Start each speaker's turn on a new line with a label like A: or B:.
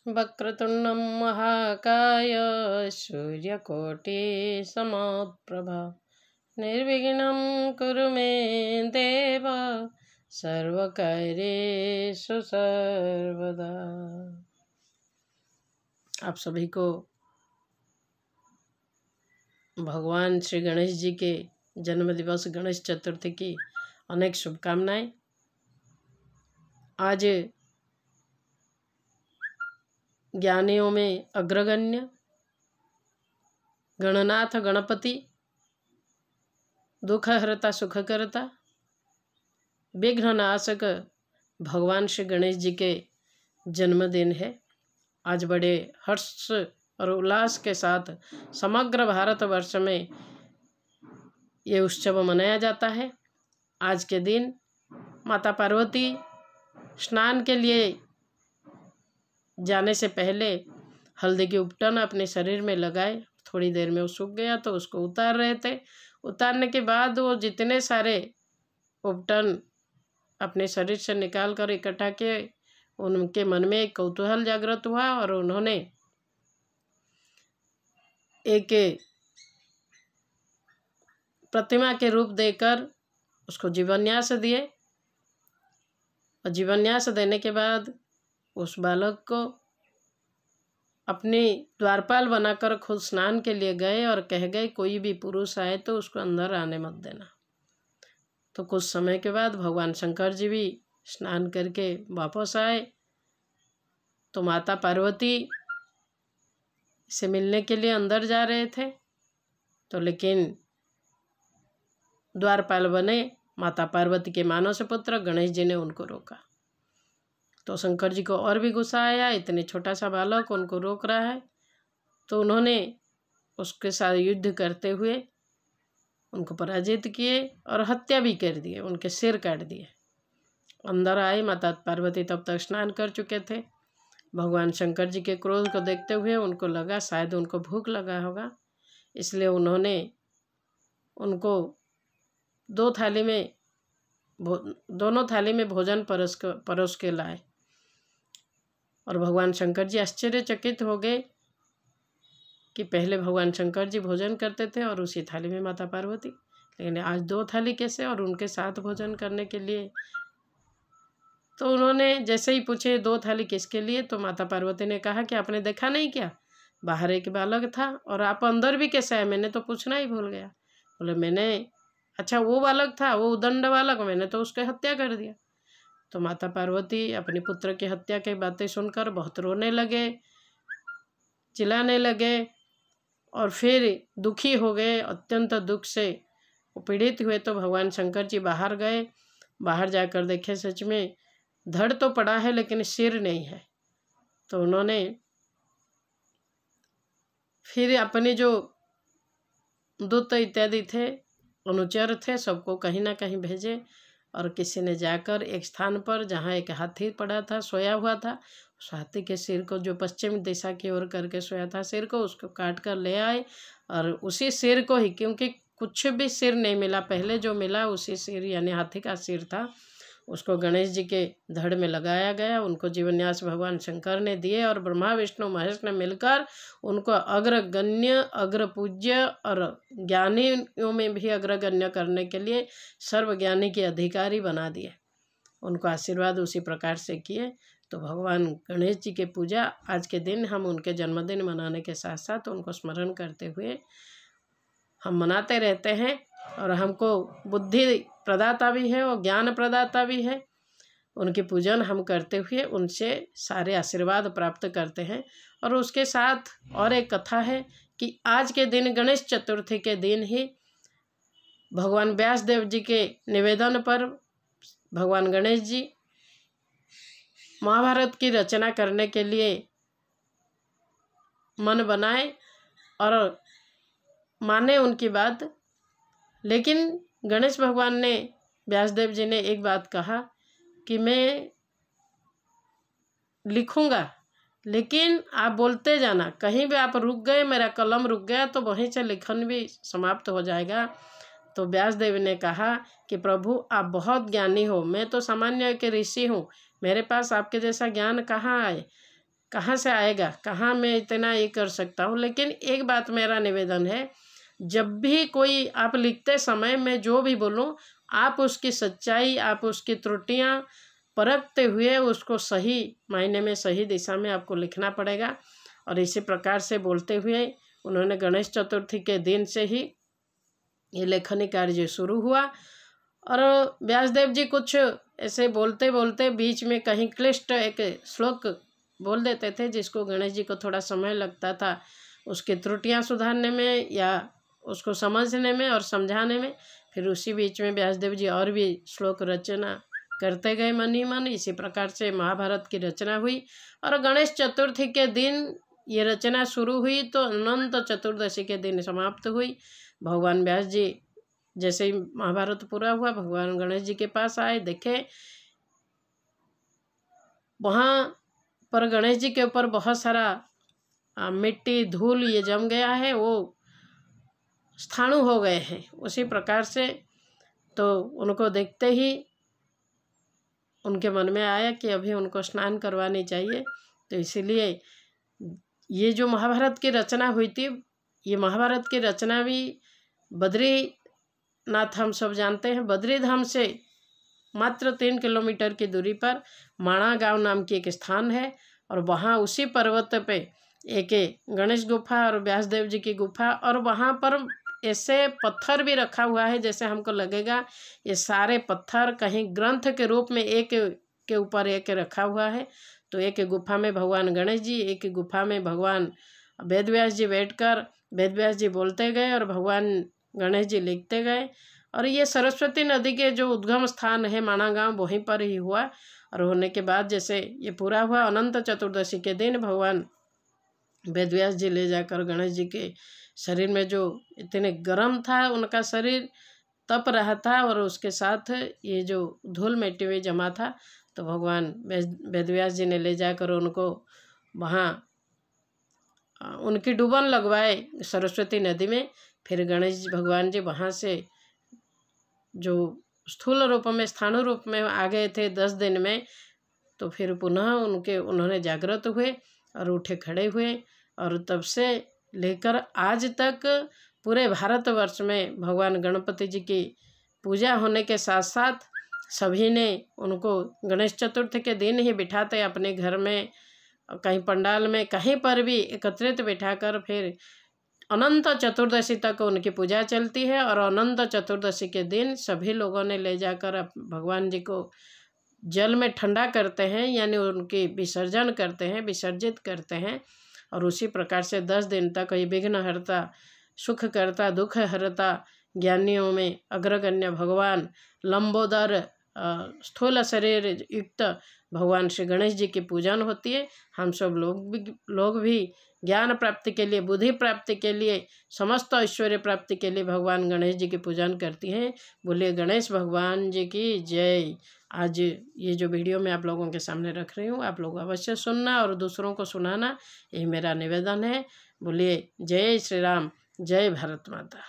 A: वक्रतुण्डं महाकाय सूर्यकोटिसमप्रभा निर्विघ्नं कुरु मे देव सर्वकार्येषु सर्वदा। आप सभी को भगवान श्री गणेश जी के जन्म दिवस गणेश चतुर्थी की अनेक शुभकामनाएं। आज ज्ञानियों में अग्रगण्य गणनाथ गणपति, दुखहर्ता सुखकर्ता, विघ्ननाशक भगवान श्री गणेश जी के जन्मदिन है। आज बड़े हर्ष और उल्लास के साथ समग्र भारतवर्ष में ये उत्सव मनाया जाता है। आज के दिन माता पार्वती स्नान के लिए जाने से पहले हल्दी की उपटन अपने शरीर में लगाए। थोड़ी देर में वो सूख गया तो उसको उतार रहे थे। उतारने के बाद वो जितने सारे उपटन अपने शरीर से निकाल कर इकट्ठा किए, उनके मन में एक कौतूहल जागृत हुआ और उन्होंने एक प्रतिमा के रूप देकर उसको जीवन्यास दिए। और जीवन्यास देने के बाद उस बालक को अपनी द्वारपाल बनाकर खुद स्नान के लिए गए और कह गए कोई भी पुरुष आए तो उसको अंदर आने मत देना। तो कुछ समय के बाद भगवान शंकर जी भी स्नान करके वापस आए तो माता पार्वती से मिलने के लिए अंदर जा रहे थे। तो लेकिन द्वारपाल बने माता पार्वती के मानस पुत्र गणेश जी ने उनको रोका। तो शंकर जी को और भी गुस्सा आया, इतने छोटा सा बालक उनको रोक रहा है। तो उन्होंने उसके साथ युद्ध करते हुए उनको पराजित किए और हत्या भी कर दिए, उनके सिर काट दिए। अंदर आए, माता पार्वती तब तक स्नान कर चुके थे। भगवान शंकर जी के क्रोध को देखते हुए उनको लगा शायद उनको भूख लगा होगा, इसलिए उन्होंने उनको दोनों थाली में भोजन परोस के लाए। और भगवान शंकर जी आश्चर्यचकित हो गए कि पहले भगवान शंकर जी भोजन करते थे और उसी थाली में माता पार्वती, लेकिन आज 2 थाली कैसे और उनके साथ भोजन करने के लिए। तो उन्होंने जैसे ही पूछे 2 थाली किसके लिए, तो माता पार्वती ने कहा कि आपने देखा नहीं क्या, बाहर एक बालक था और आप अंदर भी कैसे आए, मैंने तो पूछना ही भूल गया। बोले मैंने, अच्छा वो बालक था, वो उदंड बालक, मैंने तो उसकी हत्या कर दिया। तो माता पार्वती अपने पुत्र की हत्या की बातें सुनकर बहुत रोने लगे, चिल्लाने लगे और फिर दुखी हो गए। अत्यंत दुख से पीड़ित हुए तो भगवान शंकर जी बाहर गए। बाहर जाकर देखे सच में धड़ तो पड़ा है लेकिन सिर नहीं है। तो उन्होंने फिर अपने जो दूत इत्यादि थे, अनुचर थे, सबको कहीं ना कहीं भेजे और किसी ने जाकर एक स्थान पर जहाँ एक हाथी पड़ा था, सोया हुआ था, उस हाथी के सिर को, जो पश्चिम दिशा की ओर करके सोया था सिर को, उसको काट कर ले आए। और उसी सिर को ही, क्योंकि कुछ भी सिर नहीं मिला, पहले जो मिला उसी सिर यानी हाथी का सिर था, उसको गणेश जी के धड़ में लगाया गया। उनको जीवन्यास भगवान शंकर ने दिए और ब्रह्मा विष्णु महेश ने मिलकर उनको अग्रगण्य, अग्रपूज्य और ज्ञानियों में भी अग्रगण्य करने के लिए सर्वज्ञानी के अधिकारी बना दिए। उनको आशीर्वाद उसी प्रकार से किए। तो भगवान गणेश जी के पूजा आज के दिन हम उनके जन्मदिन मनाने के साथ साथ उनको स्मरण करते हुए हम मनाते रहते हैं। और हमको बुद्धि प्रदाता भी है और ज्ञान प्रदाता भी है। उनकी पूजन हम करते हुए उनसे सारे आशीर्वाद प्राप्त करते हैं। और उसके साथ और एक कथा है कि आज के दिन गणेश चतुर्थी के दिन ही भगवान व्यासदेव जी के निवेदन पर भगवान गणेश जी महाभारत की रचना करने के लिए मन बनाए और माने उनकी बात। लेकिन गणेश भगवान ने, व्यासदेव जी ने एक बात कहा कि मैं लिखूंगा, लेकिन आप बोलते जाना, कहीं भी आप रुक गए, मेरा कलम रुक गया तो वहीं से लिखन भी समाप्त हो जाएगा। तो व्यासदेव ने कहा कि प्रभु आप बहुत ज्ञानी हो, मैं तो सामान्य के ऋषि हूँ, मेरे पास आपके जैसा ज्ञान कहाँ आए। कहाँ से आएगा, कहाँ मैं इतना ये कर सकता हूँ। लेकिन एक बात मेरा निवेदन है, जब भी कोई आप लिखते समय मैं जो भी बोलूँ, आप उसकी सच्चाई, आप उसकी त्रुटियाँ परखते हुए उसको सही मायने में, सही दिशा में आपको लिखना पड़ेगा। और इसी प्रकार से बोलते हुए उन्होंने गणेश चतुर्थी के दिन से ही ये लेखनी कार्य शुरू हुआ। और व्यासदेव जी कुछ ऐसे बोलते बोलते बीच में कहीं क्लिष्ट एक श्लोक बोल देते थे, जिसको गणेश जी को थोड़ा समय लगता था उसकी त्रुटियां सुधारने में या उसको समझने में और समझाने में। फिर उसी बीच में व्यासदेव जी और भी श्लोक रचना करते गए मन ही मन। इसी प्रकार से महाभारत की रचना हुई और गणेश चतुर्थी के दिन ये रचना शुरू हुई तो अनंत चतुर्दशी के दिन समाप्त हुई। भगवान व्यास जी जैसे ही महाभारत पूरा हुआ, भगवान गणेश जी के पास आए, देखे वहाँ पर गणेश जी के ऊपर बहुत सारा मिट्टी धूल ये जम गया है, वो स्थाणु हो गए हैं। उसी प्रकार से तो उनको देखते ही उनके मन में आया कि अभी उनको स्नान करवानी चाहिए। तो इसीलिए ये जो महाभारत की रचना हुई थी, ये महाभारत की रचना भी बद्रीनाथ, हम सब जानते हैं, बद्री धाम से मात्र 3 किलोमीटर की दूरी पर माणा गांव नाम की एक स्थान है। और वहाँ उसी पर्वत पे एक गणेश गुफा और व्यासदेव जी की गुफा, और वहाँ पर ऐसे पत्थर भी रखा हुआ है जैसे हमको लगेगा ये सारे पत्थर कहीं ग्रंथ के रूप में एक के ऊपर एक रखा हुआ है। तो एक गुफा में भगवान गणेश जी, एक गुफा में भगवान वेदव्यास जी बैठकर वेदव्यास जी बोलते गए और भगवान गणेश जी लिखते गए। और ये सरस्वती नदी के जो उद्गम स्थान है माणा गांव, वहीं पर ही हुआ। और होने के बाद जैसे ये पूरा हुआ, अनंत चतुर्दशी के दिन भगवान वेदव्यास जी ले जाकर गणेश जी के शरीर में, जो इतने गर्म था उनका शरीर तप रहा था और उसके साथ ये जो धूल मिट्टी में जमा था, तो भगवान वेदव्यास जी ने ले जाकर उनको वहाँ उनकी डुबन लगवाए सरस्वती नदी में। फिर गणेश भगवान जी वहाँ से जो स्थूल रूप में, स्थाणु रूप में आ गए थे 10 दिन में, तो फिर पुनः उन्होंने जागृत हुए और उठे खड़े हुए। और तब से लेकर आज तक पूरे भारतवर्ष में भगवान गणपति जी की पूजा होने के साथ साथ सभी ने उनको गणेश चतुर्थी के दिन ही बिठाते अपने घर में, कहीं पंडाल में, कहीं पर भी एकत्रित बिठाकर फिर अनंत चतुर्दशी तक उनकी पूजा चलती है। और अनंत चतुर्दशी के दिन सभी लोगों ने ले जाकर भगवान जी को जल में ठंडा करते हैं, यानी उनकी विसर्जन करते हैं, विसर्जित करते हैं। और उसी प्रकार से 10 दिन तक ये विघ्नहर्ता, सुख करता, दुख हरता, ज्ञानियों में अग्रगण्य भगवान, लंबोदर स्थूल शरीर युक्त भगवान श्री गणेश जी की पूजन होती है। हम सब लोग भी ज्ञान प्राप्ति के लिए, बुद्धि प्राप्ति के लिए, समस्त ऐश्वर्य प्राप्ति के लिए भगवान गणेश जी की पूजन करती हैं। बोलिए गणेश भगवान जी की जय। आज ये जो वीडियो मैं आप लोगों के सामने रख रही हूँ, आप लोग अवश्य सुनना और दूसरों को सुनाना, यही मेरा निवेदन है। बोलिए जय श्री राम, जय भारत माता।